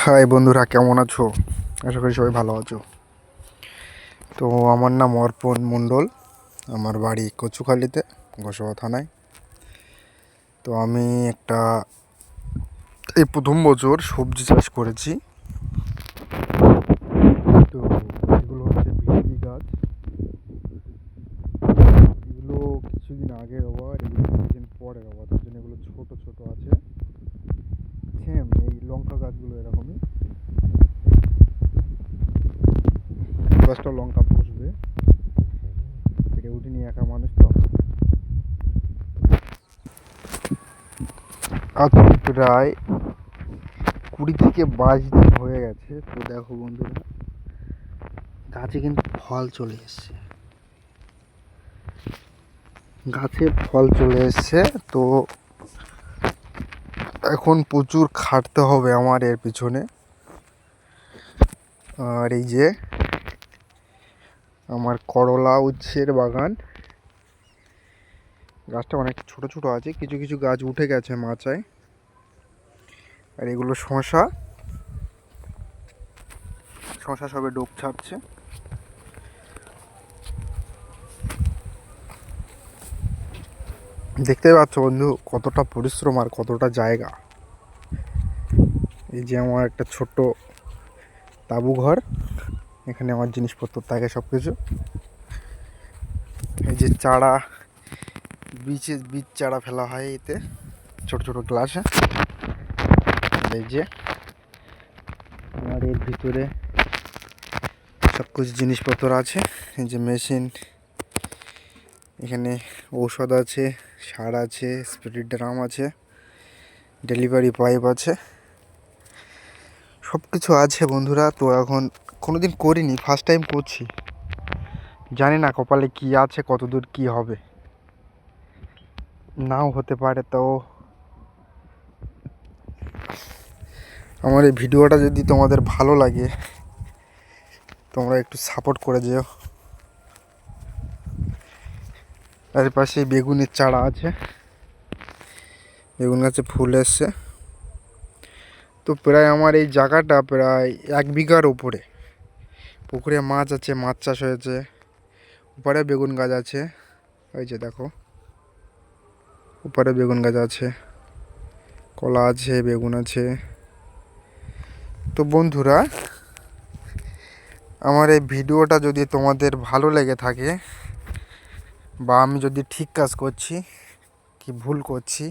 High বন্ধুরা, কেমন আছো? আশা করি সবাই ভালো আছো। তো আমার নাম অর্পণ মণ্ডল, আমার বাড়ি কচুখালিতে, গোসাবা থানায়। তো আমি এই প্রথম বছর সবজি চাষ করেছি। তো এগুলো হচ্ছে ভেন্ডি গাছ। এগুলো কিছুদিন আগের রোয়া, এগুলো কিছুদিন পরে রোয়া, তার জন্য এগুলো ছোট ছোট আছে। সেম এই লঙ্কা গাছগুলো এরকমই। 10টা লঙ্কা বসবে, পেটে উঠিনি, একা মানুষ তো। আজ প্রায় 20 থেকে 22 দিন হয়ে গেছে। তো দেখো বন্ধুরা, গাছে কিন্তু ফল চলে এসছে, তো এখন প্রচুর খাটতে হবে আমার এর পিছনে। আর এই যে আমার করলা উচ্ছের বাগান, গাছটা অনেক ছোট ছোট আছে, কিছু কিছু গাছ উঠে গেছে মাচায়। আর এগুলো শশা সবে ডোক ছাড়ছে। দেখতে পাচ্ছ বন্ধু, কতটা পরিশ্রম আর কতটা জায়গা। এই যে আমার একটা ছোট্ট তাঁবু ঘর, এখানে আমার জিনিসপত্র থাকে সব কিছু। এই যে বীজ চারা ফেলা হয় এতে, ছোট ছোট গ্লাসে। এই যে আমার এর ভিতরে সব কিছু জিনিসপত্র আছে। এই যে মেশিন, এখানে ঔষধ আছে, সার আছে, স্প্রে ড্রাম আছে, ডেলিভারি পাইপ আছে, সব কিছু আছে বন্ধুরা। তো এখন কোনোদিন করিনি, ফার্স্ট টাইম করছি। জানি না কপালে কি আছে, কতদূর কি হবে, নাও হতে পারে। তো আমার এই ভিডিওটা যদি তোমাদের ভালো লাগে, তোমরা একটু সাপোর্ট করে যেও। এর পাশে বেগুনের চারা আছে, বেগুন গাছে ফুল এসছে। তো প্রায় আমার এই জায়গাটা প্রায় 1 বিঘার উপরে। পুকুরে মাছ আছে, মাছ চাষ হয়েছে, উপরে বেগুন গাছ আছে। ওই যে দেখো, উপরে বেগুন গাছ আছে, কলা আছে, বেগুন আছে। তো বন্ধুরা, আমার এই ভিডিওটা যদি তোমাদের ভালো লেগে থাকে, বা আমি যদি ঠিক কাজ করছি কি ভুল করছি,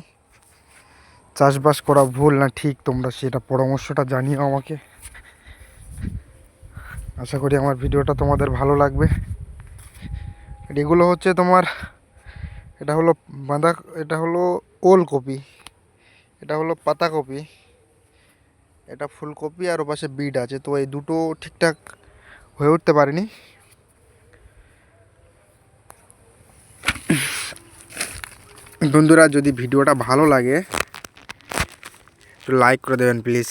চাষবাস করা ভুল না ঠিক, তোমরা সেটা পরামর্শটা জানিও আমাকে। আশা করি আমার ভিডিওটা তোমাদের ভালো লাগবে। এগুলো হচ্ছে তোমার, এটা হলো এটা হলো ওলকপি, এটা হলো পাতাকপি, এটা ফুলকপি, আর ওপাশে বিট আছে। তো এই দুটো ঠিকঠাক হয়ে উঠতে পারেনি। বন্ধুরা, যদি ভিডিওটা ভালো লাগে একটু লাইক করে দেবেন প্লিজ।